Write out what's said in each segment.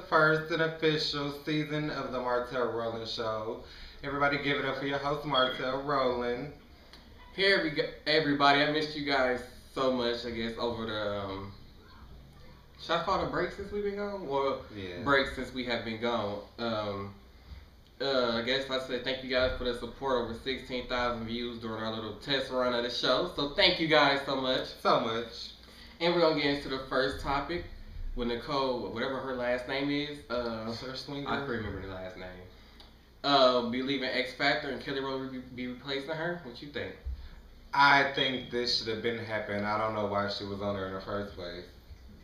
first and official season of the Martell Rowland Show. Everybody give it up for your host, Martell Rowland. Hey everybody, I missed you guys so much, I guess, over the, should I call it a break since we've been gone? Well, Yeah. break since we have been gone. I guess I said thank you guys for the support, over 16,000 views during our little test run of the show. So thank you guys so much. So much. And we're going to get into the first topic with Nicole, whatever her last name is. Sir Swinger. I can't remember the last name. Be leaving Xfactor and Kelly Rowland be replacing her. What you think? I think this should have been happening. I don't know why she was on there in the first place.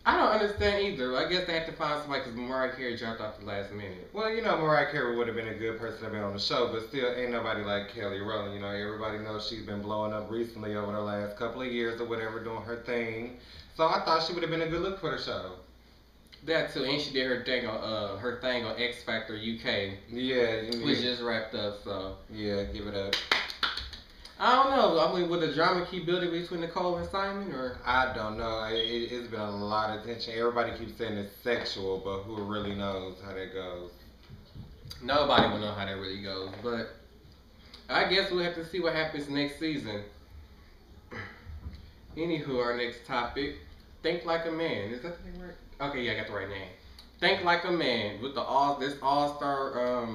I don't understand either. I guess they have to find somebody because Mariah Carey dropped off the last minute. Well, you know, Mariah Carey would have been a good person to be on the show, but still ain't nobody like Kelly Rowland. You know, everybody knows she's been blowing up recently over the last couple of years or whatever, doing her thing. So I thought she would have been a good look for the show. That too, and she did her thing on Xfactor UK. Yeah, which just wrapped up. So yeah, give it up. I don't know. I mean, would the drama keep building between Nicole and Simon, or? I don't know. It's been a lot of tension. Everybody keeps saying it's sexual, but who really knows how that goes? Nobody will know how that really goes. But I guess we'll have to see what happens next season. Anywho, our next topic: Think Like a Man. Is that the name right? Okay, yeah, I got the right name. Think Like a Man with this all-star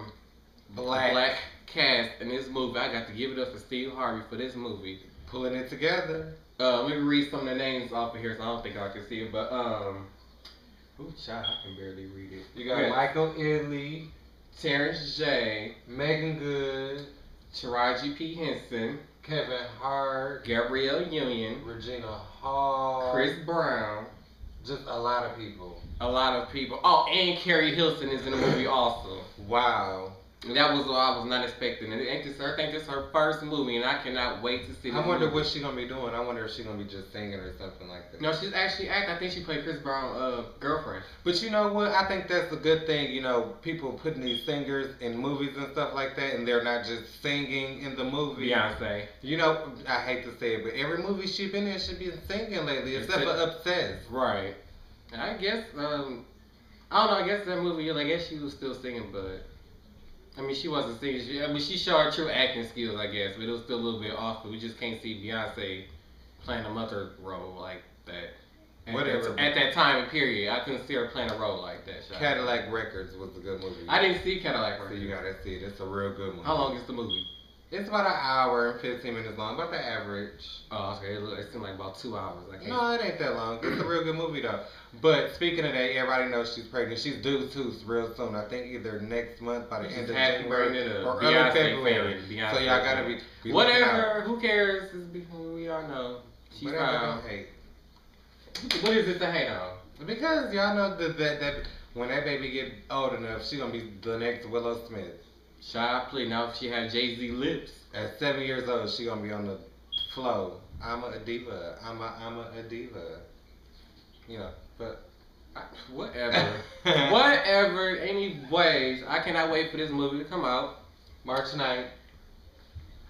black cast in this movie. I got to give it up for Steve Harvey for this movie. Pulling it together. Let me read some of the names off of here, so I don't think I can see it. But ooh, child, I can barely read it. You got Michael Ealy, Terrence J, Megan Good, Taraji P. Henson, Kevin Hart, Gabrielle Union, Regina Hall, Chris Brown. Just a lot of people. A lot of people. Oh, and Carrie Hilson is in the movie also. Wow. That was what I was not expecting. I think this is her first movie, and I cannot wait to see. I wonder what she's gonna be doing. I wonder if she's gonna be just singing or something like that. No, she's actually acting. I think she played Chris Brown's girlfriend. But you know what? I think that's a good thing. You know, people putting these singers in movies and stuff like that, and they're not just singing in the movie. Beyonce. You know, I hate to say it, but every movie she's been in, she's been singing lately, except for Obsessed. Right. I guess. I don't know. I guess that movie. I guess she was still singing, but. I mean, she wasn't singing. She showed her true acting skills, I guess, but it was still a little bit off. But we just can't see Beyonce playing a mother role like that. At that time and period, I couldn't see her playing a role like that. Cadillac Records was a good movie. I didn't see Cadillac Records. So you gotta see it. It's a real good movie. How long is the movie? It's about an hour and 15 minutes long, about the average. Oh, okay. It seemed like about 2 hours. No, it ain't that long. It's a real good movie, though. But speaking of that, everybody knows she's pregnant. She's due too real soon. I think either next month by the end of January or early February. So y'all gotta be whatever. Who cares? We all know. She's whatever. Don't hate. What is it to hate on? Because y'all know that when that baby get old enough, she's gonna be the next Willow Smith. Shy plea. Now if she had Jay-Z lips. At 7 years old, she gonna be on the flow. I'm a diva. I'm a diva. You know, but whatever. Whatever. Anyways, I cannot wait for this movie to come out. March 9th,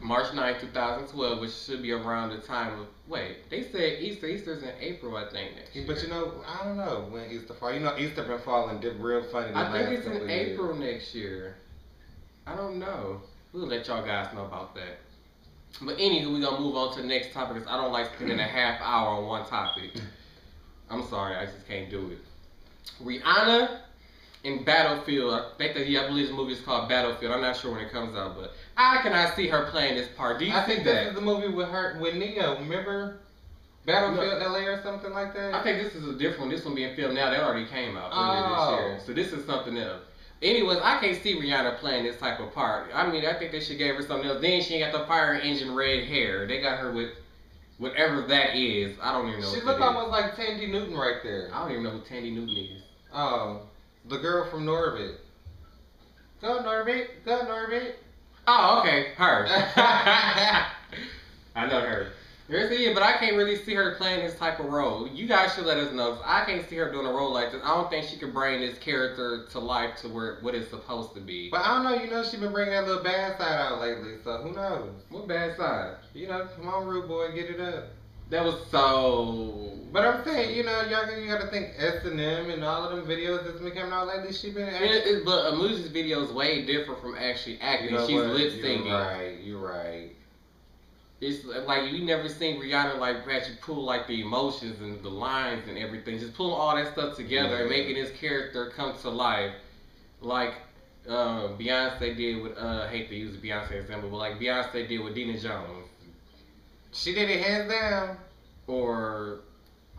2012, which should be around the time of. Wait, they said Easter's in April, I think. Next year. But you know, I don't know when Easter fall. You know, Easter been falling real funny. I think it's in April next year. I don't know. We'll let y'all guys know about that. But anywho, we're gonna move on to the next topic because I don't like spending a half hour on one topic. I'm sorry, I just can't do it. Rihanna in Battlefield. I believe the movie is called Battlefield. I'm not sure when it comes out, but I cannot see her playing this part. Do you think this is the movie with her with Neo? Remember Battlefield LA or something like that? I think this is a different one. This one being filmed now. They already came out earlier this year, so this is something else. Anyways, I can't see Rihanna playing this type of part. I mean, I think they should give her something else. Then she ain't got the fire engine red hair. They got her with whatever that is. I don't even know. She look almost like Tandy Newton right there. I don't even know who Tandy Newton is. Oh, the girl from Norbit. Go Norbit, go Norbit. Oh, okay, her. I know her. But I can't really see her playing this type of role. You guys should let us know. I can't see her doing a role like this. I don't think she could bring this character to life to where what it's supposed to be. But I don't know. You know, she been bringing that little bad side out lately. So who knows? What bad side? You know, come on, rude boy, get it up. That was so. But I'm saying, you know, you gotta think S&M and all of them videos that's been coming out lately. She been acting. But a music's video is way different from actually acting. You know She's what? lip syncing. You're right. It's like you never seen Rihanna like actually pull like the emotions and the lines and everything. Just pulling all that stuff together and making this character come to life. Like Beyonce did with I hate to use a Beyonce example, but like Beyonce did with Dina Jones. She did it hands down. Or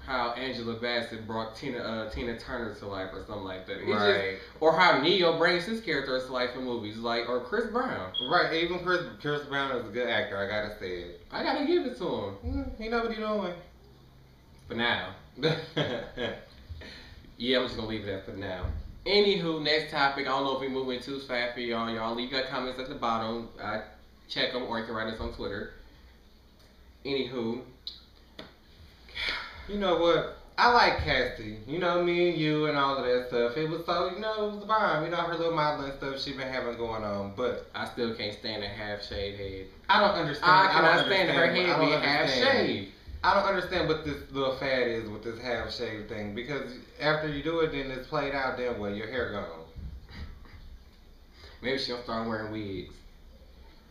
how Angela Bassett brought Tina Turner to life or something like that. It's Right. Just, or how Neo brings his characters to life in movies, like, or Chris Brown. Right, even Chris Brown is a good actor, I gotta say it. I gotta give it to him. He know what he doing. For now. Yeah, I'm just gonna leave it at for now. Anywho, next topic. I don't know if we're moving too fast for y'all. Y'all leave your comments at the bottom. I check them, or you can write us on Twitter. Anywho. You know what? I like Cassie. You know, me and you and all of that stuff. It was so, you know, it was fine. You know, her little modeling stuff she been having going on. But I still can't stand a half shaved head. I don't understand. I cannot stand her head being half shaved. I don't understand what this little fad is with this half shaved thing. Because after you do it, then it's played out. Then what? Your hair gone. Maybe she'll start wearing wigs.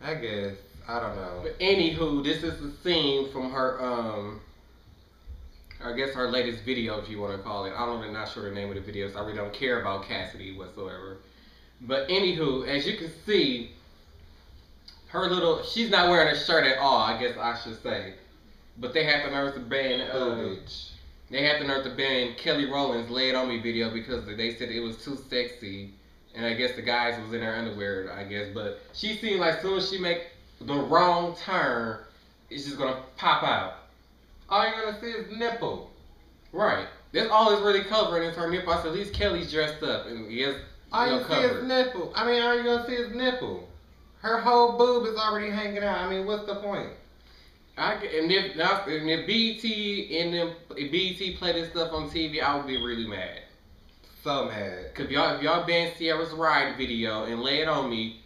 I guess. I don't know. But anywho, this is the scene from her I guess her latest video, if you want to call it. I'm not sure the name of the video, so I really don't care about Cassidy whatsoever. But anywho, as you can see, she's not wearing a shirt at all, I guess I should say. But they had the nerve to ban Kelly Rowland's "Lay It On Me" video because they said it was too sexy, and I guess the guys was in her underwear, I guess. But she seemed like as soon as she make the wrong turn, it's just gonna pop out. All you're gonna see is nipple. Right. That's all it's really covering is her nipple. I said, at least Kelly's dressed up and he has all you see is nipple. I mean, all you're gonna see is nipple. Her whole boob is already hanging out. I mean, what's the point? If BET play this stuff on TV, I would be really mad. So mad. Cause if y'all ban Sierra's Ride video and Lay It On Me,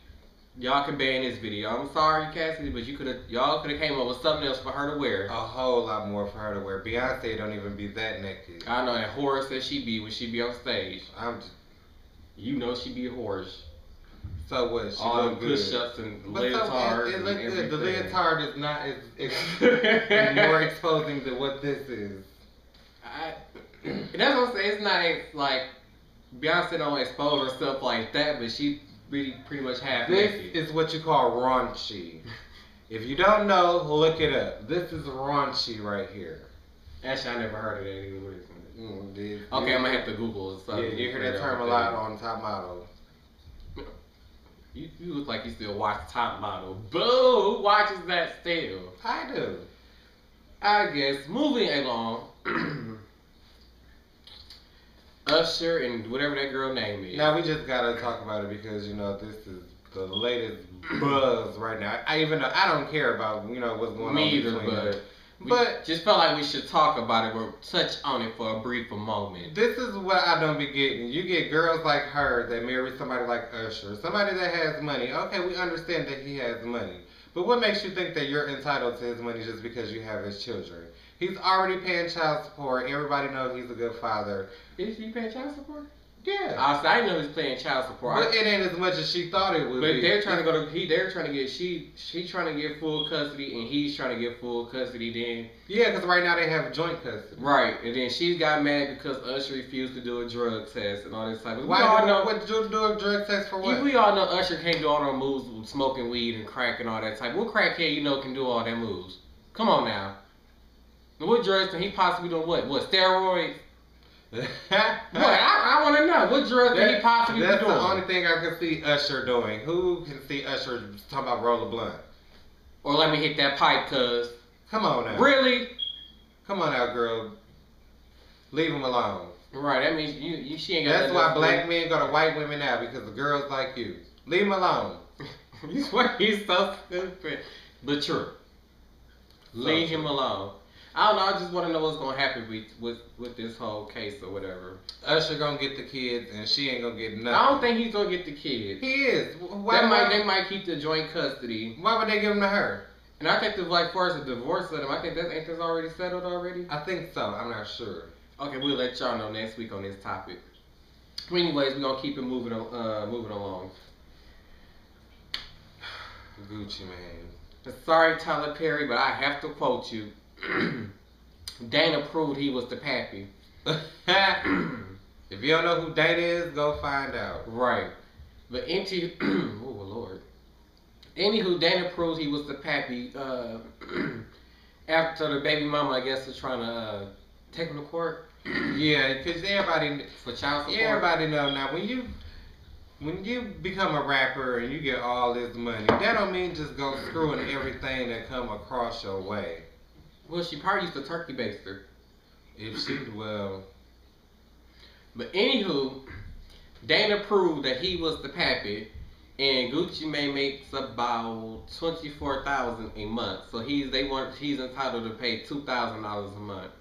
y'all can ban this video. I'm sorry, Cassidy, but y'all could have came up with something else for her to wear. A whole lot more for her to wear. Beyonce don't even be that naked. I know, and Horace says she be when she be on stage. You know she be a horse. So what? She all look the good. push-ups and leotards it look and good. The everything. leotard is not more exposing than what this is. That's what I'm saying. It's not like Beyonce don't expose herself like that, but she really pretty much half naked. This is what you call raunchy. If you don't know, look it up. This is raunchy right here. Actually, I never heard of that either. Okay, I'm gonna have to Google something. Yeah, you hear that term a lot on Top Model. You look like you still watch Top Model. Boo! Who watches that still? I do. I guess moving along. Usher and whatever that girl name is. Now we just gotta talk about it because you know this is the latest buzz right now. I don't care about what's going on. Me either, but just felt like we should talk about it or touch on it for a brief moment. This is what I don't be getting. You get girls like her that marry somebody like Usher, somebody that has money. Okay, we understand that he has money, but what makes you think that you're entitled to his money just because you have his children? He's already paying child support. Everybody knows he's a good father. Is he paying child support? Yeah. I know he's paying child support. But it ain't as much as she thought it would be. But they're trying to go to she's trying to get full custody and he's trying to get full custody then. Yeah, because right now they have joint custody. Right, and then she got mad because Usher refused to do a drug test and all this type of. Why do a drug test for what? We all know Usher can't do all those moves with smoking weed and crack and all that type. What crackhead can do all that moves? Come on now. What drugs can he possibly do? What steroids? What? I want to know. What drugs can he possibly be doing? That's the only thing I can see Usher doing. Who can see Usher talking about roll a blunt? Or let me hit that pipe, cuz. Come on now. Really? Come on now, girl. Leave him alone. Right, that means she ain't got. That's why black men go to white women now, because of girls like you. Leave him alone. You swear he's so stupid. But true. Leave him alone. I don't know. I just want to know what's gonna happen with this whole case or whatever. Usher gonna get the kids, and she ain't gonna get nothing. I don't think he's gonna get the kids. He is. They might keep the joint custody. Why would they give them to her? And I think as far as the divorce of them, I think that's already settled already. I think so. I'm not sure. Okay, we'll let y'all know next week on this topic. Anyways, we're gonna keep it moving along. Gucci Mane. Sorry, Tyler Perry, but I have to quote you. Dana proved he was the pappy. If you don't know who Dana is, go find out. Right. But oh Lord. Anywho, Dana proved he was the pappy. After the baby mama, I guess, was trying to take him to court. Yeah, because everybody For child support. everybody know now when you become a rapper and you get all this money, that don't mean just go screwing everything that come across your way. Well, she probably used to turkey baster. If she well. But anywho, Dana proved that he was the pappy, and Gucci Mane makes about $24,000 a month. So he's entitled to pay $2,000 a month.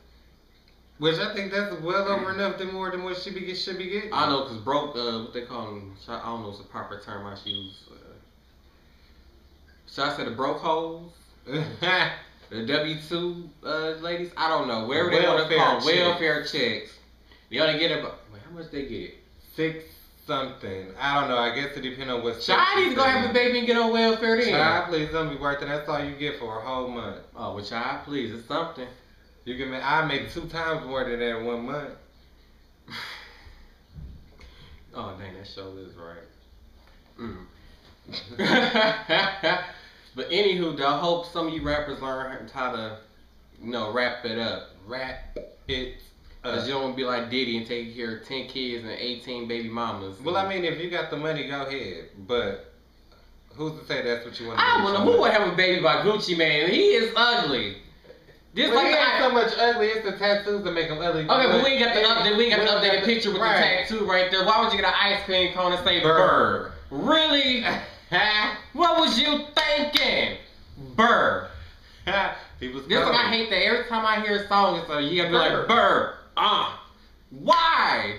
Which I think that's well over enough more than what should be getting. I know, cause broke. What they call them? I don't know what's the proper term I should use. Should I say the broke hoes? The W-2 ladies? I don't know. Wherever they want to call them. Welfare checks. They only get about. Wait, how much they get? 6 something. I don't know. I guess it depends on what. Child needs to go have a baby and get on welfare then. Child, please don't be worth it. That's all you get for a whole month. Oh, well, child, please, it's something. You can make. I make 2 times more than that in 1 month. Oh dang, that show is right. But anywho, I hope some of you rappers learn how to, wrap it up. Wrap it up. Cause you don't want to be like Diddy and take care of 10 kids and 18 baby mamas. Well, I mean, if you got the money, go ahead. But who's to say that's what you want to do? I don't know who would have a baby by Gucci Mane. He is ugly. This like he ain't so much ugly. It's the tattoos that make him ugly. Okay, but we ain't got the update. We ain't got the updated picture with the tattoo right there. Why would you get an ice cream cone and say Burr? Really? What was you thinking? Burr. He was. This one I hate that every time I hear a song, it's like you gotta be like Burr. Why?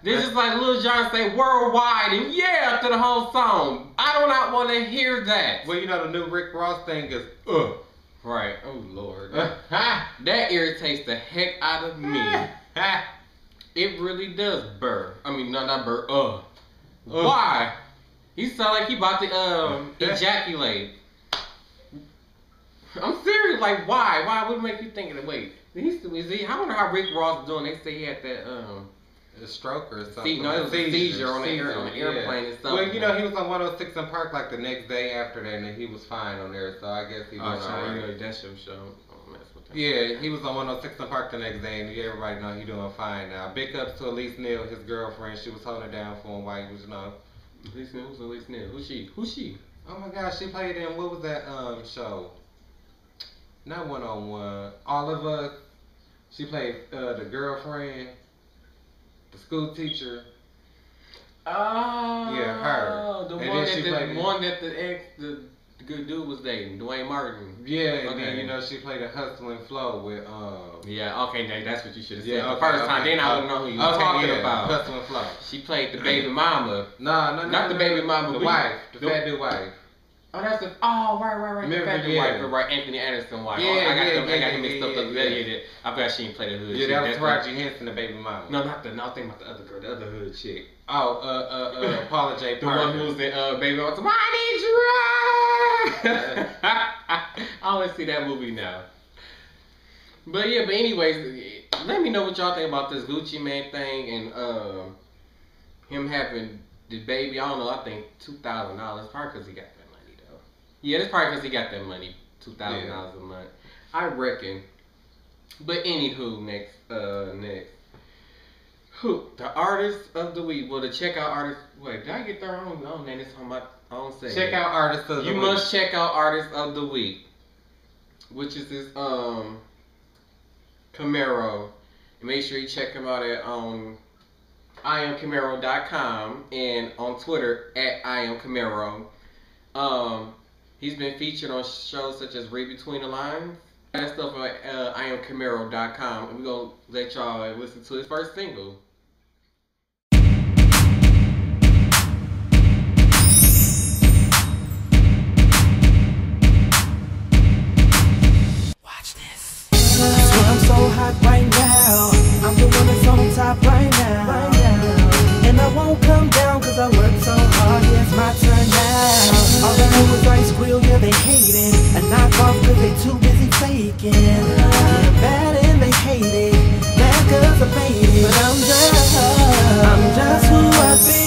This is like Lil Jon say worldwide and yeah after the whole song. I do not want to hear that. Well, the new Rick Ross thing is Right. Oh Lord. That irritates the heck out of me. It really does, Burr. I mean, not Burr. Why? He sound like he about to ejaculate. I'm serious. Like, why? Why would it make you think that? Wait, I wonder how Rick Ross is doing. They say he had that a stroke or something. No, it was a seizure on the airplane and stuff. Well, he was on 106 in Park like the next day after that, and he was fine on there. So I guess he was alright. That's your show. Don't mess with that. Yeah, he was on 106 in Park the next day, and everybody know he doing fine now. Big ups to Elise Neal, his girlfriend. She was holding it down for him while he was Elise Neal? Who's Elise Neal? Who's she? Oh my gosh, she played in what was that show? Not 101. All of Us. She played the girlfriend. The school teacher. Oh. Yeah, her. The one that the good dude was dating, Dwayne Martin. Yeah, and then she played a Hustle and Flow with Yeah, okay, that's what you should have said the first time. Then I wouldn't know who you were talking about. Hustle and Flow. She played the baby mama. Not the baby mama. The wife, the fat dude wife. Oh, that's right. The fat dude wife, right? Anthony Anderson wife. I got him mixed up. I forgot she didn't play the hood. Yeah, that was Taraji Henson, the baby mama. No, not the. No, I'm thinking about the other girl, the other hood chick. Oh, Paula J. Parker. The one who was the baby mama. I need you. I only see that movie now. But anyways, let me know what y'all think about this Gucci Mane thing and him having the baby. I don't know. I think $2,000. Probably because he got that money though. Yeah, it's probably because he got that money. $2,000 a month. I reckon. But anywho, next. Who? The artist of the week. Well, the checkout artist. Wait, did I get their own? No, man, it's on my own segment. Check out artist of the week. You must check out artist of the week, which is this Camaro. And make sure you check him out at IamCamaro.com and on Twitter at IamCamaro. He's been featured on shows such as Read Between the Lines. That stuff at IamCamaro.com. And we're going to let y'all listen to his first single. taken. Yeah, bad and they hate it. Mad cause I made it. But I'm just who I be.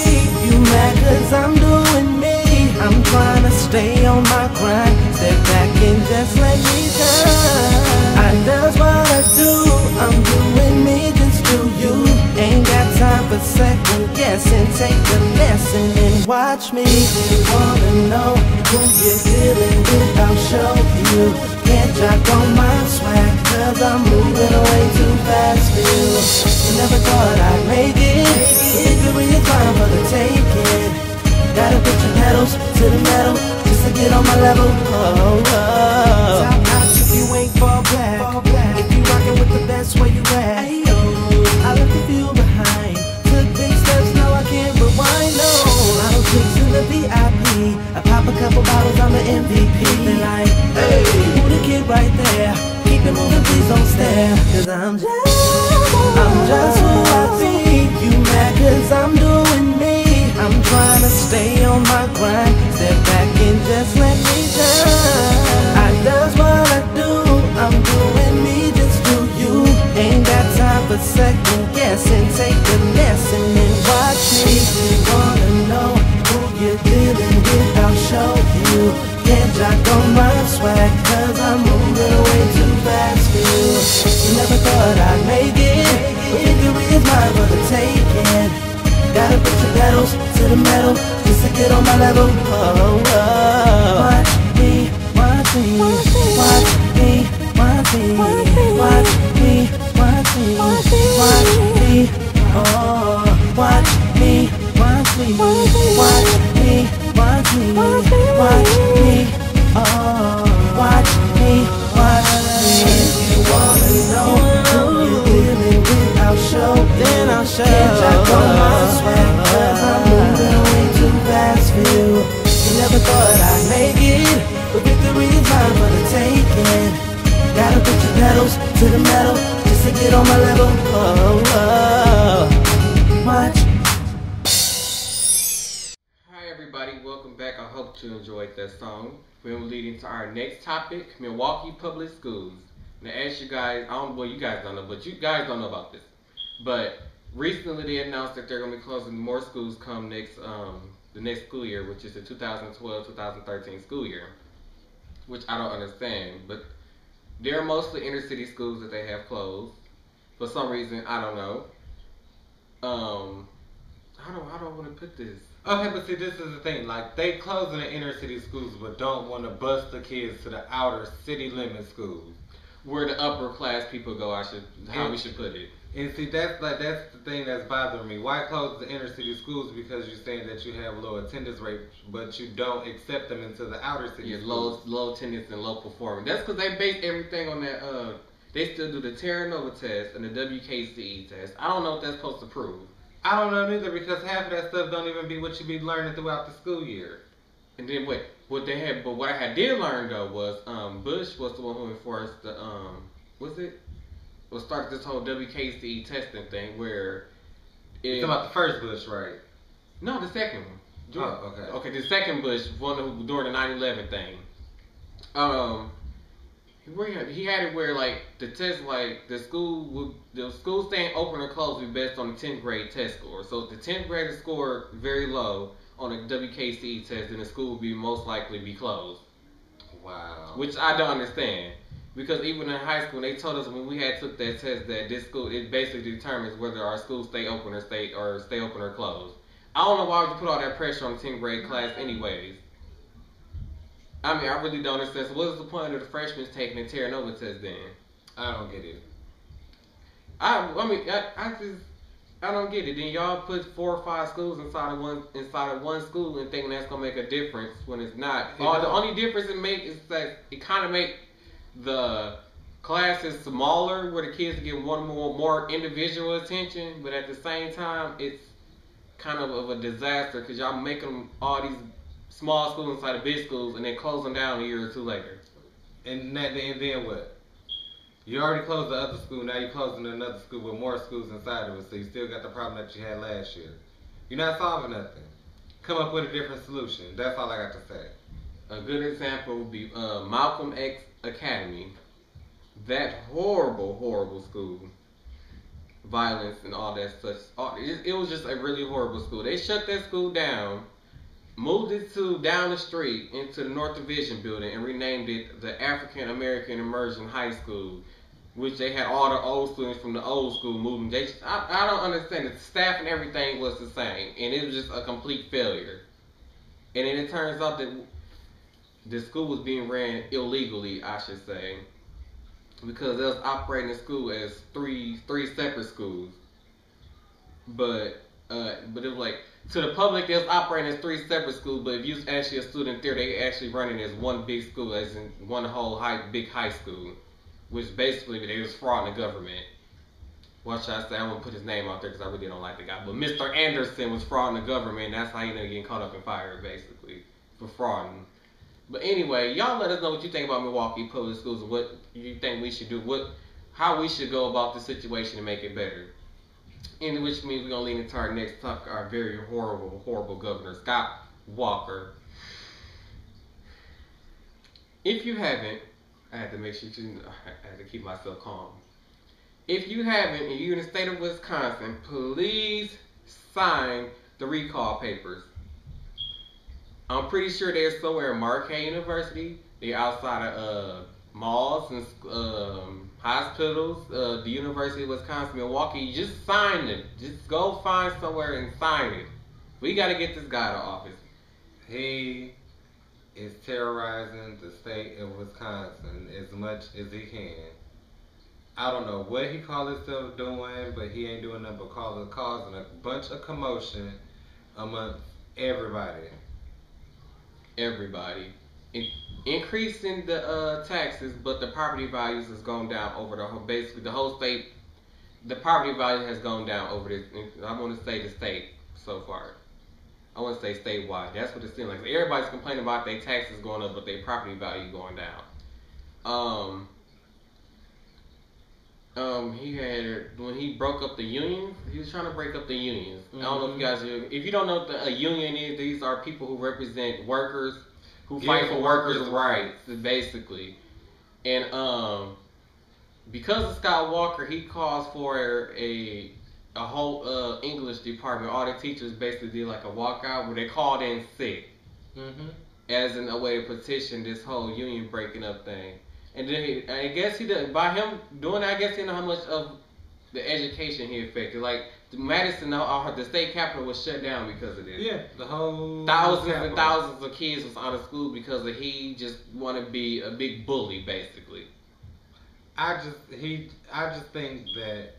You mad cause I'm doing me. I'm trying to stay on my grind. Step back and just let me shine. I does what I do. I'm doing me, just do you. Ain't got time for second guessing. Take the lesson and watch me. You wanna know who you're dealing with, I'll show you. Can't jock on my swag, cause I'm moving way too fast for you. Never thought I'd make it. Victory is mine for the taking. Gotta put your pedals to the metal just to get on my level. Top notch if you ain't fall back. If you rockin' with the best, where you at? I left a few behind. Took big steps, now I can't rewind. No, I don't chicks in the VIP. I pop a couple bottles, I'm an MVP. They like, hey, who the kid right there? Keep it moving, please don't stare. Cause I'm just who I be. You mad cause I'm doing me. I'm trying to stay on my grind. Step back and just let me shine. I does what I do. I'm doing me, just do you. Ain't got time for second guessing. Take the lesson and watch me. You wanna know who you're dealing with, I'll show you. Can't jock on my swag, cause I'm moving way too fast for you. You never thought I'd make it. Victory is mine for the taking. Gotta put your pedals to the metal just to get on my level. Watch me, watch me, watch me, watch me, watch me, watch me, watch me, oh, watch me, watch me, watch me, watch me, watch me, oh, watch me, watch me. If you wanna know who you're dealing with, I'll show you. Then I'll show you. Can't jock on my swag, cause I'm moving way too fast for you. You never thought I'd make it, but victory is mine for the taking. Gotta put your pedals to the metal just to get on my level. Watch. Hi everybody, welcome back. I hope you enjoyed that song. We're leading to our next topic, Milwaukee Public Schools. Now as you guys, well you guys don't know, but you guys don't know about this. But recently they announced that they're going to be closing more schools come next, the next school year, which is the 2012-2013 school year. Which I don't understand, but they're mostly inner city schools that they have closed. For some reason, I don't know. How do I want to put this? Okay, but see, this is the thing. Like, they closing the inner city schools, but don't want to bust the kids to the outer city limit schools. Where the upper class people go, we should put it. And see, that's the thing that's bothering me. Why close the inner city schools? Because you're saying that you have low attendance rate, but you don't accept them into the outer city schools. Low attendance and low performance. That's because they base everything on that. They still do the Terra Nova test and the WKCE test. I don't know what that's supposed to prove. I don't know neither, because half of that stuff don't even be what you be learning throughout the school year. And then what I did learn though was Bush was the one who enforced the started this whole WKCE testing thing where You're talking about the first Bush, right? No, the second one. Oh, okay. Okay, the second Bush, one who during the 9/11 thing. He had it where like the test, like the school staying open or closed would be based on the 10th grade test score. So if the 10th grader scored very low on a WKCE test, then the school would be most likely be closed. Wow. Which I don't understand. Because even in high school, they told us when we had took that test that this school, it basically determines whether our schools stay open or stay open or closed. I don't know why would you put all that pressure on the 10th grade class anyways. I mean, I really don't understand. So what is the point of the freshmen taking the Terra Nova test then? I don't get it. I don't get it. Then y'all put 4 or 5 schools inside of one school and thinking that's gonna make a difference when it's not. The only difference it make is that it kind of make the classes smaller where the kids get more individual attention, but at the same time it's kind of a disaster because y'all making all these small schools inside of big schools and then close them down a year or two later. And then what? You already closed the other school, now you're closing another school with more schools inside of it, so you still got the problem that you had last year. You're not solving nothing. Come up with a different solution. That's all I got to say. A good example would be Malcolm X Academy. that horrible school, violence and all that such. It was just a really horrible school. They shut that school down, moved it to down the street into the North Division building, and renamed it the African American Immersion High School, which they had all the old students from the old school moving. I don't understand. The staff and everything was the same, and it was just a complete failure. And then it turns out that the school was being ran illegally, I should say, because they was operating the school as three separate schools. But it was like, to the public, they was operating as 3 separate schools, but if you was actually a student there, they actually running as one big school, as in one whole big high school, which basically they was frauding the government. What should I say? I won't put his name out there because I really don't like the guy. But Mr. Anderson was frauding the government, and that's how he ended up getting caught up and fired, basically, for frauding. But anyway, y'all let us know what you think about Milwaukee public schools and what you think we should do, how we should go about the situation to make it better. And which means we're going to lead into our next topic, our very horrible governor, Scott Walker. If you haven't, I had to make sure I had to keep myself calm. If you haven't, and you're in the state of Wisconsin, please sign the recall papers. I'm pretty sure they're somewhere in Marquette University. They're outside of malls and hospitals. The University of Wisconsin, Milwaukee. Just sign it. Just go find somewhere and sign it. We got to get this guy out of office. He is terrorizing the state of Wisconsin as much as he can. I don't know what he called himself doing, but he ain't doing nothing but causing a bunch of commotion amongst everybody. Increasing the taxes, but the property values has gone down over the whole state. The property value has gone down over this. I want to say the state so far. I want to say statewide. That's what it seems like. Everybody's complaining about their taxes going up, but their property value going down. He had, when he broke up the unions, he was trying to break up the unions. Mm-hmm. I don't know if you guys, if you don't know what a union is, these are people who represent workers, who fight for workers' rights, basically. And because of Scott Walker, he calls for a whole English department. All the teachers basically did like a walkout where they called in sick, as in a way to petition this whole union breaking up thing. And then I guess he did, by him doing that, I guess he know how much of the education he affected. Like Madison, the state capitol was shut down because of this. Yeah, the whole thousands and thousands of kids was out of school because of he just want to be a big bully, basically. I just think that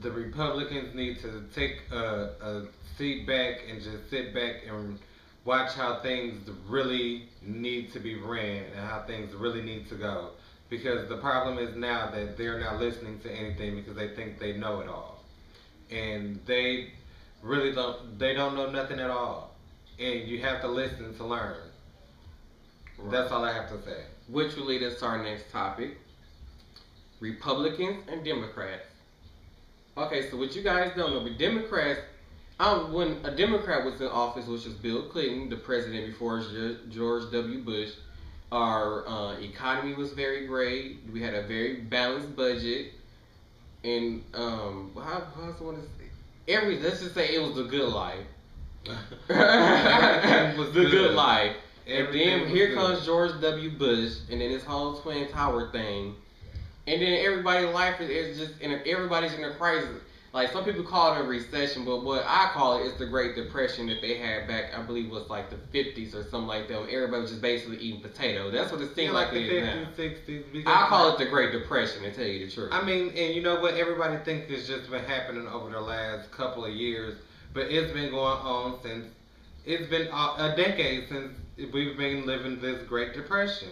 the Republicans need to take a seat back and just sit back and watch how things really need to be ran and how things really need to go. Because the problem is now that they're not listening to anything because they think they know it all. And they really don't know nothing at all. And you have to listen to learn. Right. That's all I have to say. Which will lead us to our next topic. Republicans and Democrats. Okay, so what you guys don't know, but Democrats, when a Democrat was in office, which was Bill Clinton, the president before George W. Bush, our economy was very great. We had a very balanced budget, and how else I want to say? Let's just say it was the good life. It was the good life. And then here comes George W. Bush, and then this whole Twin Tower thing, and then everybody's life is just everybody's in a crisis. Like, some people call it a recession, but what I call it is the Great Depression that they had back, I believe, was like the 50s or something like that, when everybody was just basically eating potatoes. That's what it seemed like it is now. 60s, I call it the Great Depression, to tell you the truth. I mean, and you know what? Everybody thinks it's just been happening over the last couple of years, but it's been going on since, it's been a decade since we've been living this Great Depression.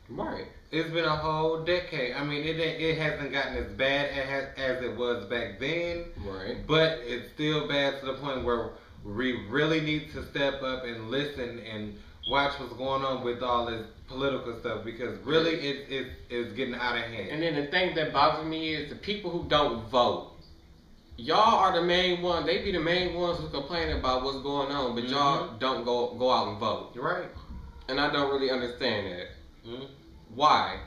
Right. It's been a whole decade. I mean, it hasn't gotten as bad as it was back then. Right. But it's still bad to the point where we really need to step up and listen and watch what's going on with all this political stuff, because really it's getting out of hand. And then the thing that bothers me is the people who don't vote. Y'all are the main ones. They be the main ones who complain about what's going on, but y'all don't go out and vote. Right. And I don't really understand that. Mm-hmm. Why?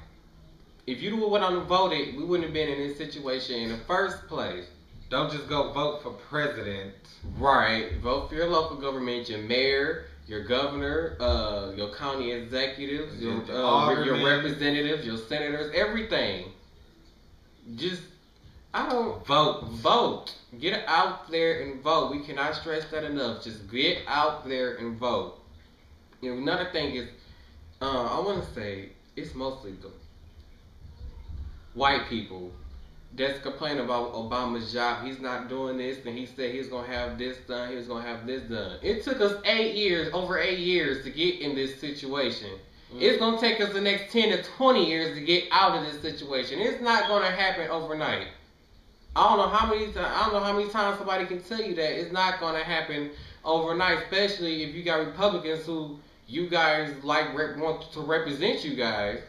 If you would went on and voted, we wouldn't have been in this situation in the first place. Don't just go vote for president. Right. Vote for your local government, your mayor, your governor, your county executives, your representatives, your senators, everything. Just, vote. Get out there and vote. We cannot stress that enough. Just get out there and vote. You know, another thing is, I want to say, it's mostly the white people that's complaining about Obama's job. He's not doing this, and he said he's going to have this done, he was going to have this done. It took us over 8 years to get in this situation. It's going to take us the next 10 to 20 years to get out of this situation. It's not going to happen overnight. I don't know how many times somebody can tell you that it's not going to happen overnight, especially if you got Republicans who you guys want to represent you guys.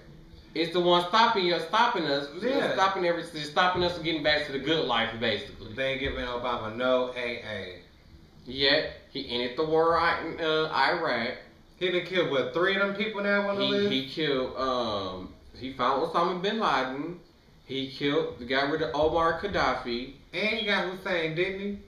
It's the one stopping us, stopping us from getting back to the good life, basically. They ain't giving Obama no AA. Yet he ended the war in Iraq. He done killed what, 3 of them people now on the list? He killed. He found Osama bin Laden. He got rid of Omar Gaddafi. And he got Hussein, didn't he?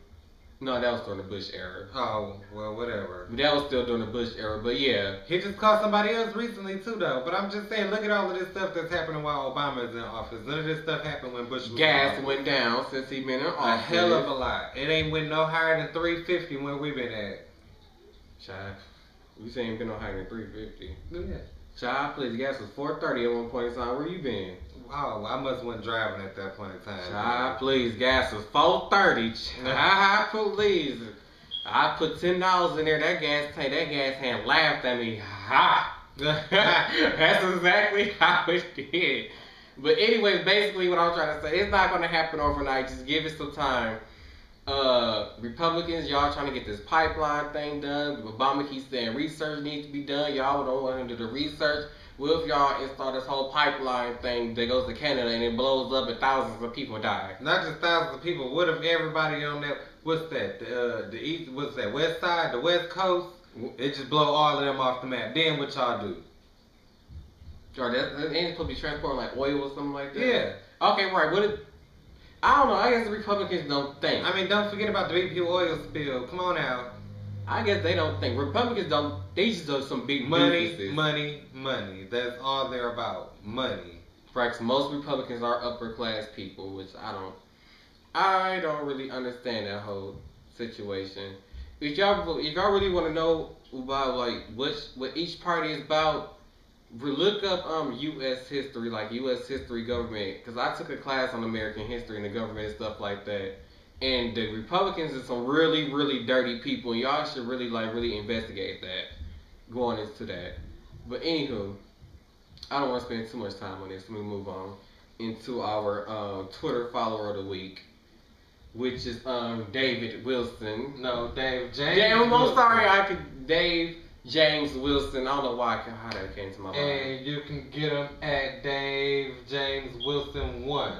No, that was during the Bush era. Oh, well, whatever. That was still during the Bush era, but yeah. He just caught somebody else recently, too, though. But I'm just saying, look at all of this stuff that's happening while Obama is in office. None of this stuff happened when Bush was in office. Gas went down since he been in office. A hell of a lot. It ain't went no higher than 350 where we been at. Child, you saying it been no higher than 350? Yeah. Child, please, gas was 430 at one point in time. Where you been? Wow, I must went driving at that point in time. Child, please, gas was 430. Child, please. I put $10 in there. That gas hand laughed at me. Ha! That's exactly how it did. But anyways, basically what I'm trying to say, it's not going to happen overnight. Just give it some time. Republicans, y'all trying to get this pipeline thing done. Obama keeps saying research needs to be done. Y'all don't want him to do the research. Well, if y'all install this whole pipeline thing that goes to Canada and it blows up and thousands of people die? Not just thousands of people. What if everybody on that, what's that, the east, what's that, west side, the west coast, it just blow all of them off the map? Then what y'all do? That ain't supposed to be transporting like oil or something like that? Yeah. Okay, right. I don't know. I guess the Republicans don't think. I mean, don't forget about the BP oil spill. Come on now. I guess they don't think. Republicans don't. They just do some big money, businesses. money. That's all they're about. Money. Right. Most Republicans are upper class people, which I don't really understand that whole situation. If y'all really want to know about like what each party is about, look up U.S. history, like U.S. history government, because I took a class on American history and the government and stuff like that. And the Republicans are some really, really dirty people, and y'all should really investigate that, going into that. But anywho, I don't want to spend too much time on this. Let me move on into our Twitter follower of the week, which is David Wilson. No, Dave James. I'm sorry, Dave James Wilson. I don't know how that came to my mind. And you can get him at Dave James Wilson 1.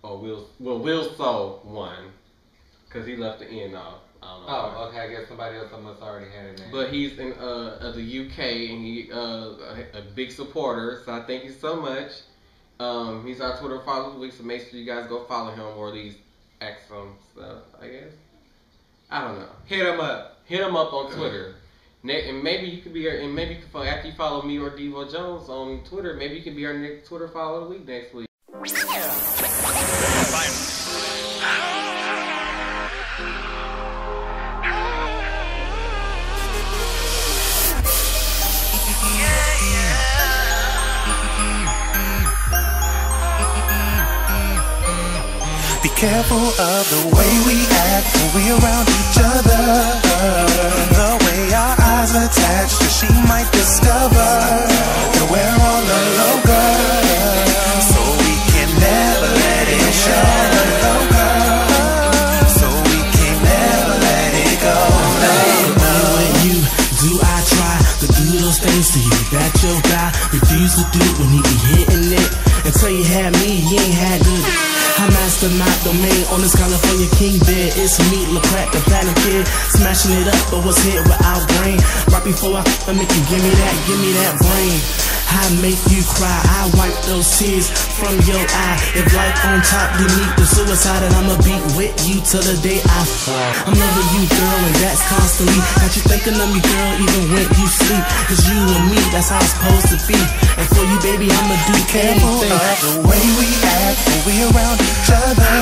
Oh, Wilso 1, because he left the N off. I don't know. Oh, okay. I guess somebody else must already had a name. But he's in the UK, and he a big supporter. So I thank you so much. He's our Twitter follower of the week, so make sure you guys go follow him or at least ask some stuff. I guess. I don't know. Hit him up. Hit him up on Twitter. And maybe you could be, after you follow me or Devo Jones on Twitter, maybe you can be our next Twitter follower of the week next week. Be careful of the way we act when we around each other. The way our eyes attach, that she might discover that we're on the logo. So we can never let it show. So we can never let it go. Only when you do, I try to do those things to you that you'll die. Refuse to do when he be hitting it. Until you had me, you ain't had good. I master my domain on this California king bed. It's me, LePrat, the platinum kid, smashing it up, but was hit without brain. Right before I make you give me that brain. I make you cry, I wipe those tears from your eye. If life on top, you meet the suicide, and I'ma be with you till the day I fall. I'm loving you, girl, and that's constantly. Got you thinking of me, girl, even when you sleep. Cause you and me, that's how it's supposed to be. And for you, baby, I'ma do anything. The way we act when we around each other,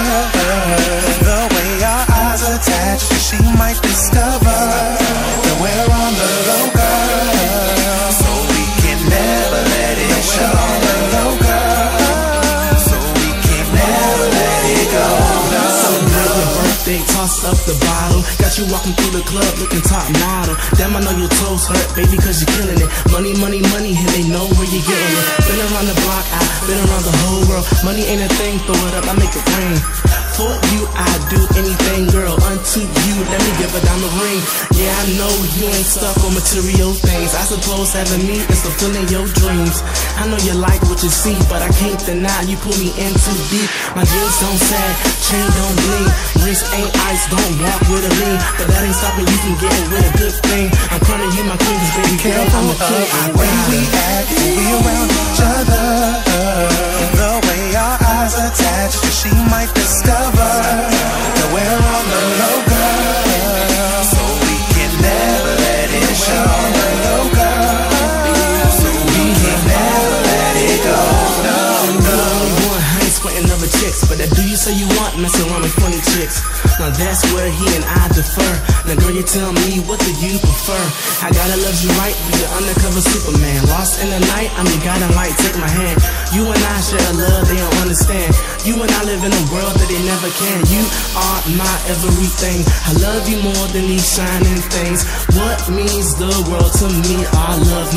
the way our eyes attach, she might discover that we're on the low, girl. So we can never let it show. On the low, girl. So we can never let it go. Celebrate your birthday, toss up the bottle. Got you walking through the club looking top model. Damn, I know your toes hurt, baby, cause you're killing it. Money, money, money, and they know where you're getting it. Been around the block, I've been around the whole world. Money ain't a thing, throw it up, I make it rain. For you, I do anything, girl. Unto you, let me give a diamond ring. Yeah, I know you ain't stuck on material things. I suppose having me is fulfilling your dreams. I know you like what you see, but I can't deny you pull me in too deep. My jeans don't sag, chain don't bling. Wrist ain't ice, don't walk with a lean. But that ain't stopping you from getting with a good thing. I'm calling you my queen, 'cause baby girl, I'm a king. The way we act when we around each other, the way our eyes attach, she might discover that we're on the low, girl. So we can never let it show. On the low, girl. So we can never let it go. No, no. I ain't sweating other chicks, but that do you say you want messing around with funny chicks? Now that's where he and I defer. Now girl, you tell me, what do you prefer? I gotta love you right, be the undercover Superman. Lost in the night, I'm your guiding light, take my hand. You and I share a love they don't understand. You and I live in a world that they never can. You are my everything. I love you more than these shining things. What means the world to me? I love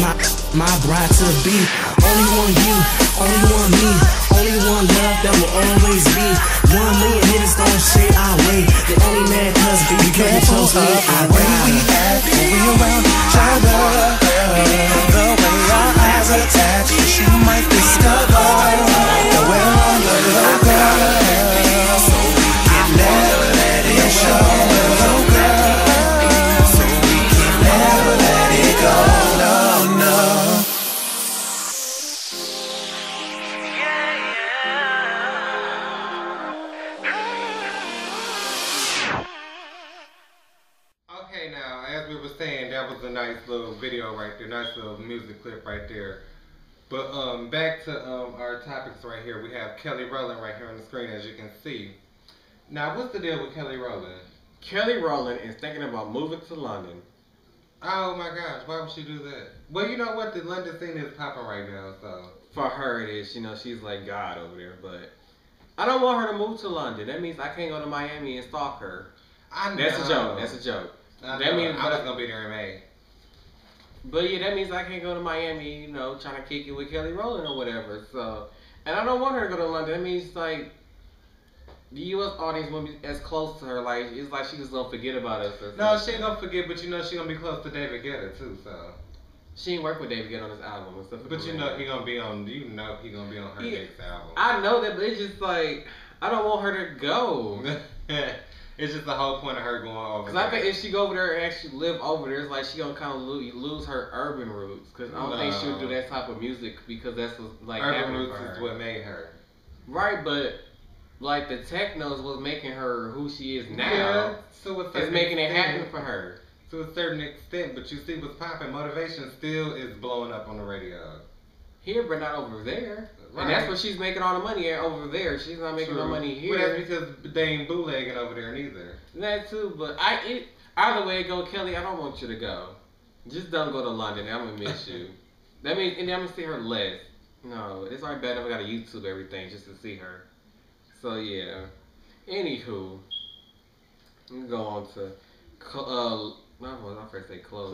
my bride to be. Only one you, only one me. Only one love that will always be. 1 million hitters don't shade our way. They only mad cause baby girl you chose me. I The way we act when we around each other, the way our eyes attach, she might discover that we're on the low, girl. So we can never let it show. On the low, girl. So we can never let it go. No, no. Okay, now, as we were saying, that was a nice little video right there, nice little music clip right there. But back to our topics right here. We have Kelly Rowland right here on the screen, as you can see. Now, what's the deal with Kelly Rowland? Kelly Rowland is thinking about moving to London. Oh my gosh, why would she do that? Well, you know what, the London scene is popping right now, so. For her, it is. You know, she's like God over there. But I don't want her to move to London. That means I can't go to Miami and stalk her. I know. That's a joke. That's a joke. That means I was gonna be there in May. But yeah, that means I can't go to Miami, you know, trying to kick it with Kelly Rowland or whatever. So, and I don't want her to go to London. That means like the U.S. audience won't be as close to her. Like it's like she just gonna forget about us. Or No, something. she ain't gonna forget, but you know she gonna be close to David Guetta too. So. She ain't work with David Guetta on his album and stuff. But you know he gonna be on. You know he gonna be on her next album. I know that, but it's just like I don't want her to go. It's just the whole point of her going over. Cause I think if she go over there and actually live over there, it's like she gonna kind of lose her urban roots. Cause I don't think she'll do that type of music because that's what's like urban happening roots for her. is what made her. Right, but like the techno is what's making her who she is now. Yeah, so it's making it happen for her. To a certain extent, but you see what's popping. Motivation still is blowing up on the radio. Here, but not over there. Right. And that's where she's making all the money at over there. She's not making no money here. Well, that's because they ain't bootlegging over there neither. That too, but either way it go, Kelly, I don't want you to go. Just don't go to London. I'm gonna miss you. That means, and I'm gonna see her less. No, it's already bad if I gotta YouTube everything just to see her. So yeah. Anywho, we go on to I was first say Chloe.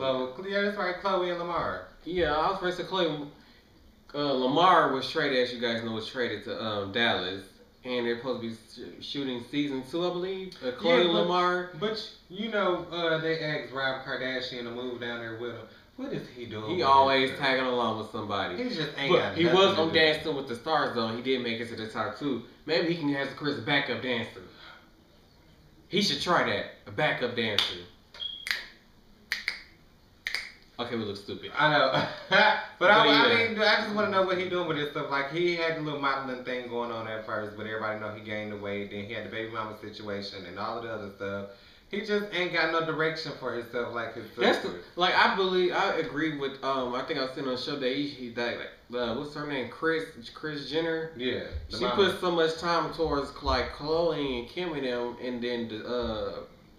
Yeah, that's right, Chloe and Lamar. Yeah, I was first to Chloe. Lamar was traded, as you guys know, was traded to Dallas, and they're supposed to be shooting season 2, I believe. Chloe and Lamar. But you know, they asked Rob Kardashian to move down there with him. What is he doing? He always tagging along with somebody. He just ain't but got he nothing was to on do. Dancing with the Stars though. He did make it to the top 2. Maybe he can have Chris a backup dancer. He should try that, a backup dancer. A Okay, we look stupid. I know. but I yeah. mean, I just want to know what he doing with his stuff. Like, he had the little modeling thing going on at first, but everybody know he gained the weight. Then he had the baby mama situation and all of the other stuff. He just ain't got no direction for himself like his sister. Like, I agree with, I think I was sitting on the show that he died, like, what's her name? Kris Jenner? Yeah. She put so much time towards, like, Chloe and Kim and them, and then,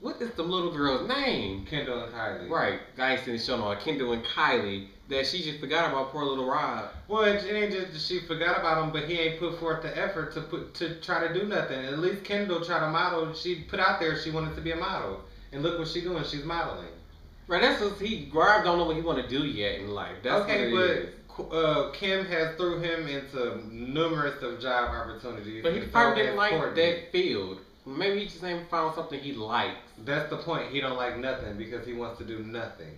what is the little girl's name? Kendall and Kylie. Right. I ain't seen the show no Kendall and Kylie. That she just forgot about poor little Rob. Well, it ain't just that she forgot about him, but he ain't put forth the effort to try to do nothing. At least Kendall tried to model. She put out there she wanted to be a model, and look what she's doing. She's modeling. Right. That's what Rob don't know what he want to do yet in life. That's okay, what it but Kim has threw him into numerous of job opportunities. But he probably didn't like that field. Maybe he just ain't found something he likes. That's the point. He don't like nothing because he wants to do nothing.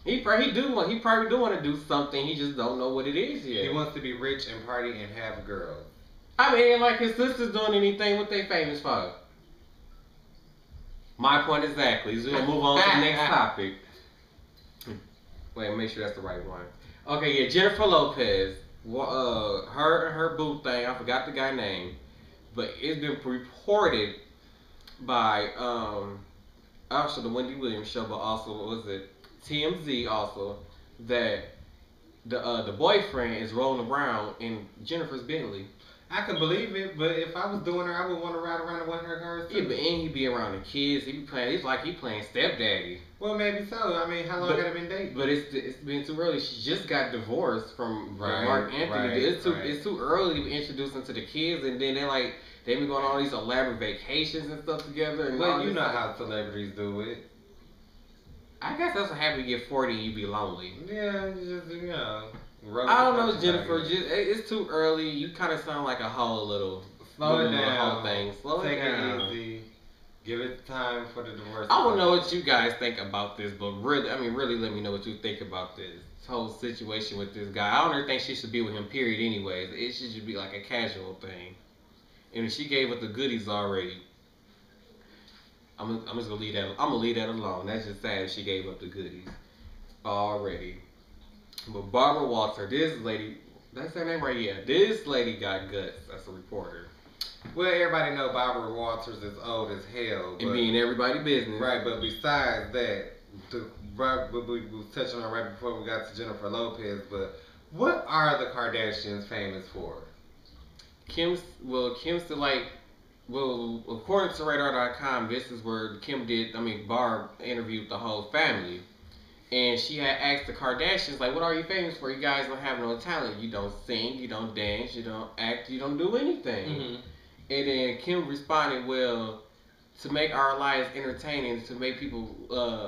He probably do want to do something. He just don't know what it is yet. He wants to be rich and party and have girls. I mean, like his sister's doing anything what they famous for. My point exactly. So we'll move on to the next topic. Wait, make sure that's the right one. Okay, yeah, Jennifer Lopez. Her and her boo thing. I forgot the guy's name, but it's been reported by Usher, the Wendy Williams show, but also what was it? TMZ also, that the boyfriend is rolling around in Jennifer's Bentley. I can believe it, but if I was doing her, I would want to ride around in one of her cars too. Yeah, but and he be around the kids. He be playing. It's like he playing stepdaddy. Well, maybe so. I mean, how long have they been dating? But it's been too early. She just got divorced from Mark Anthony. Right, it's too early to introduce them to the kids, and then they been going on all these elaborate vacations and stuff together. And well, you know how celebrities do it. I guess that's what happens. You get 40 and you be lonely. Yeah, just I don't know, Jennifer. It's too early. You kind of sound like a whole little. Slow it down. Whole thing. Slow it down. Take it easy. Give it time for the divorce. I don't know what you guys think about this, but really let me know what you think about this whole situation with this guy. I don't even think she should be with him. Period. Anyways, it should just be like a casual thing. And she gave us the goodies already. I'm just gonna leave that. I'm gonna leave that alone. That's just sad. She gave up the goodies already. But Barbara Walters, this lady, that's her name right? Yeah, this lady got guts. That's a reporter. Well, everybody know Barbara Walters is old as hell. And being everybody business. Right, but besides that, we was touching on right before we got to Jennifer Lopez. But what are the Kardashians famous for? Kim's still like. Well, according to Radar.com, this is where Barb interviewed the whole family. And she had asked the Kardashians, like, what are you famous for? You guys don't have no talent. You don't sing, you don't dance, you don't act, you don't do anything. Mm-hmm. And then Kim responded, well, to make our lives entertaining, to make people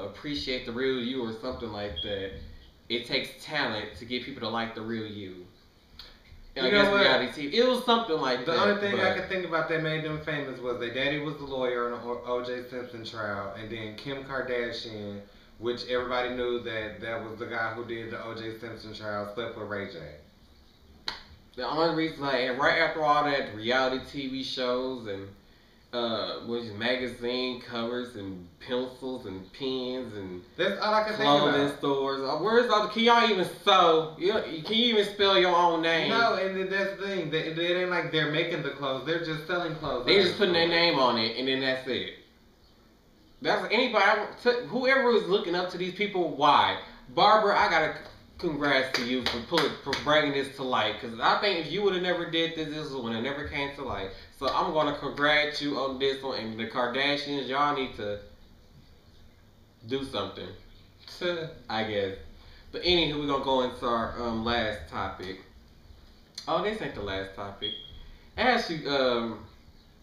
appreciate the real you or something like that, it takes talent to get people to like the real you. I guess reality TV. It was something like that. The only thing I could think about that made them famous was their daddy was the lawyer on the O.J. Simpson trial, and then Kim Kardashian, which everybody knew that was the guy who did the O.J. Simpson trial, slept with Ray J. The only reason, and right after all that, reality TV shows and magazine covers and pencils and pens and that's all I can clothing think about. Stores. Where's all? Can y'all even sew? Can you even spell your own name? No, and that's the thing. It ain't like they're making the clothes. They're just selling clothes. They're just putting their name on it, and then that's it. That's anybody. Whoever is looking up to these people. Why, Barbara? I gotta congrats to you for bringing this to light. Because I think if you would have never did this would have never came to light. So I'm gonna congratulate you on this one. And the Kardashians, y'all need to do something. I guess. But anywho, we're gonna go into our last topic. Oh, this ain't the last topic. Actually, guys,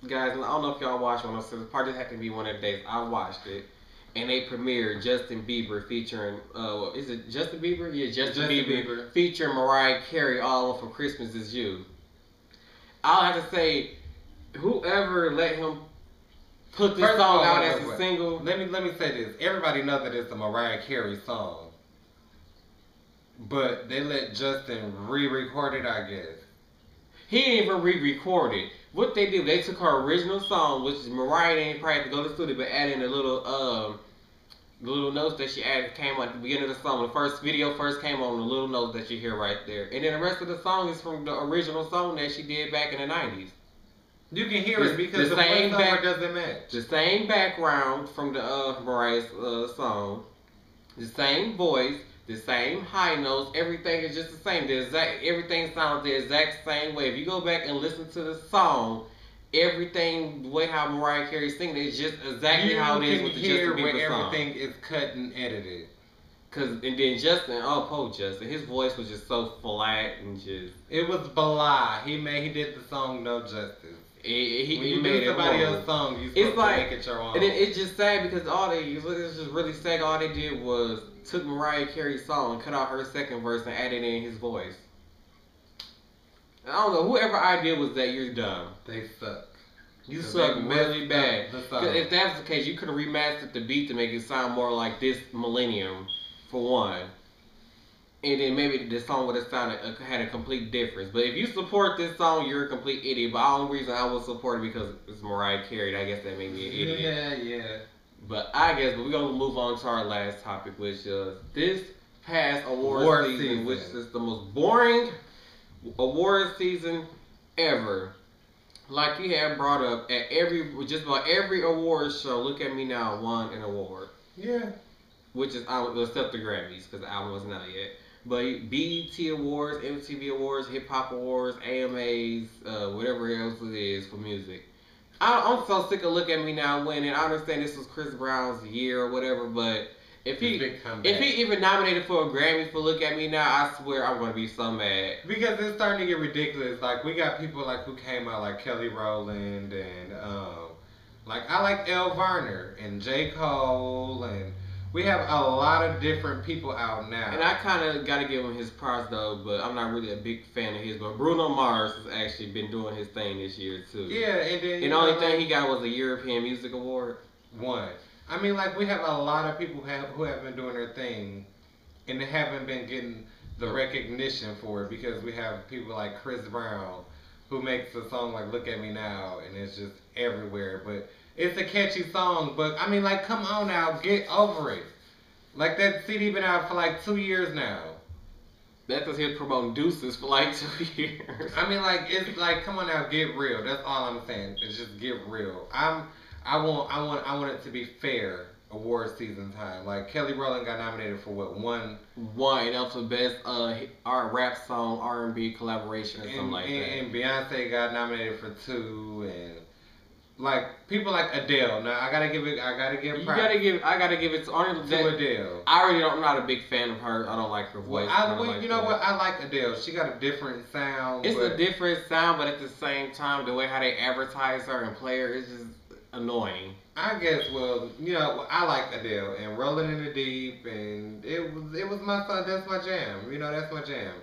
I don't know if y'all watched one of those. Probably had to be one of the days I watched it. And they premiered Justin Bieber featuring, is it Justin Bieber? Yeah, Justin Bieber featuring Mariah Carey, All For Christmas Is You. I'll have to say, whoever let him put this song out as a single. Let me say this. Everybody knows that it's a Mariah Carey song. But they let Justin re-record it, I guess. He didn't even re-record it. What they did, they took her original song, which is Mariah didn't probably have to go to the studio, but add in a little, The little notes that she added came on at the beginning of the song. The first video first came on the little notes that you hear right there. And then the rest of the song is from the original song that she did back in the 90s. You can hear it because the voiceover doesn't match. The same background from the Mariah's song. The same voice, the same high notes, everything is just the same. Everything sounds the exact same way. If you go back and listen to the song, everything, the way how Mariah Carey singing is just exactly how it is with the Justin Bieber song. Everything is cut and edited. And then Justin, poor Justin, his voice was just so flat and just. It was blah. He did the song no justice. When you made somebody else's song, you supposed to make it your own. And it's just sad because it's just really sad. All they did was took Mariah Carey's song, cut out her second verse, and added in his voice. I don't know. Whoever idea was that, you're dumb. They suck. You suck really bad. If that's the case, you could have remastered the beat to make it sound more like This Millennium, for one. And then maybe the song would have had a complete difference. But if you support this song, you're a complete idiot. But the only reason I would support it because it's Mariah Carey. I guess that made me an idiot. Yeah. But we're going to move on to our last topic, which is this past award season, which is the most boring award season ever. Like you have brought up, at just about every award show, Look at Me Now won an award. Yeah. Which is, except the Grammys, because the album wasn't out yet. But BET Awards, MTV Awards, Hip Hop Awards, AMAs, whatever else it is for music. I'm so sick of Look at Me Now winning. I understand this was Chris Brown's year or whatever, but if he even nominated for a Grammy for Look at Me Now, I swear I'm gonna be so mad. Because it's starting to get ridiculous. Like we got people like who came out like Kelly Rowland and like I like Elle Varner and J. Cole and we have a lot of different people out now. And I kind of got to give him his props, though, but I'm not really a big fan of his. But Bruno Mars has actually been doing his thing this year, too. Yeah, and then... And the only thing he got was a European Music Award. One. I mean, like, we have a lot of people who have been doing their thing, and they haven't been getting the recognition for it, because we have people like Chris Brown, who makes a song like Look at Me Now, and it's just everywhere, but... It's a catchy song, but I mean, like, come on now, get over it. Like, that CD been out for like 2 years now. That's because he was promoting Deuces for like 2 years. I mean, like, it's like, come on now, get real. That's all I'm saying. It's just get real. I want it to be fair. Award season time. Like Kelly Rowland got nominated for what, one, and that was the best art rap song R&B collaboration or something like that. And Beyonce got nominated for 2 and. Like people like Adele. Now I gotta give props. I gotta give it to Adele. I'm not a big fan of her. I don't like her voice. Well, you know what? I like Adele. She got a different sound. It's a different sound, but at the same time, the way how they advertise her and play her is just annoying. I guess. Well, you know, I like Adele and Rolling in the Deep, and it was my son. That's my jam. You know, that's my jam.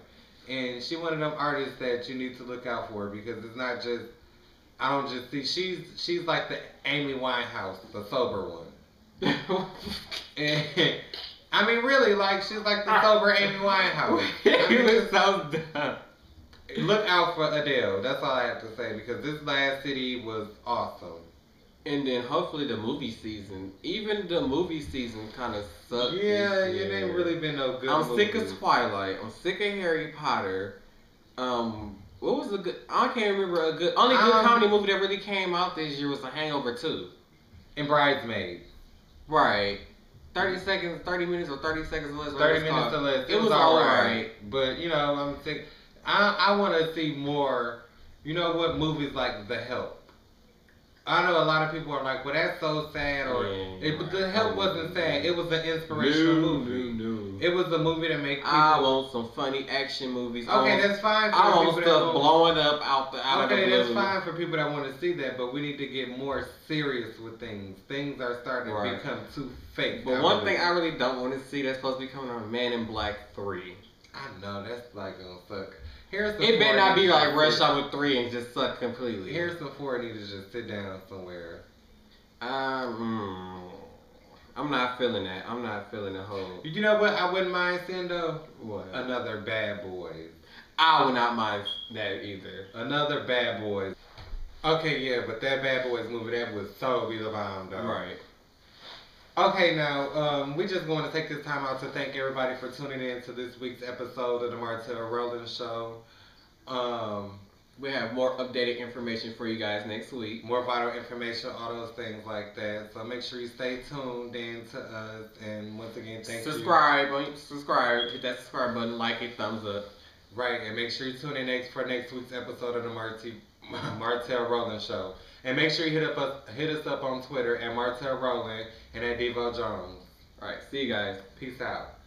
And she one of them artists that you need to look out for because it's not just. I don't just see she's like the Amy Winehouse, the sober one. And, I mean, really, like she's like the sober Amy Winehouse. So dumb. Look out for Adele. That's all I have to say because this last city was awesome. And then hopefully the movie season, even the movie season kind of sucked. Yeah, it ain't really been no good. I'm sick of Twilight. I'm sick of Harry Potter. What was the good? I can't remember a good. Only good comedy movie that really came out this year was The Hangover 2. And Bridesmaids. Right. 30 minutes or 30 seconds less. 30 minutes or less. It was alright. But, you know, I'm sick. I want to see more, you know what, movies like The Help. I know a lot of people are like, well, that's so sad. But The Help wasn't sad. It was an inspirational movie. No. It was a movie that made people... I want some funny action movies. Okay, that's fine. I want stuff blowing up out of the blue. Okay, that's fine for people that want to see that, but we need to get more serious with things. Things are starting to become too fake. But one thing I really don't want to see that's supposed to be coming on Man in Black 3. I know, that's like gonna suck. It better not be like Rush Hour 3 and just suck completely. Harrison Ford needs to just sit down somewhere. I'm not feeling that. I'm not feeling the whole. You know what I wouldn't mind seeing though? What? Another Bad Boys. I would not mind that either. Another Bad Boys. Okay, yeah, but that Bad Boys movie, that was so be the bomb though. Right. Okay, now, we just want to take this time out to thank everybody for tuning in to this week's episode of the Martell Rowland Show. We have more updated information for you guys next week. More vital information, all those things like that. So make sure you stay tuned in to us. And once again, thank you. Subscribe, hit that subscribe button, like it, thumbs up. Right, and make sure you tune in for next week's episode of the Martell Rowland Show. And make sure you hit us up on Twitter at Martell Rowland and at Devo Jones. Alright, see you guys. Peace out.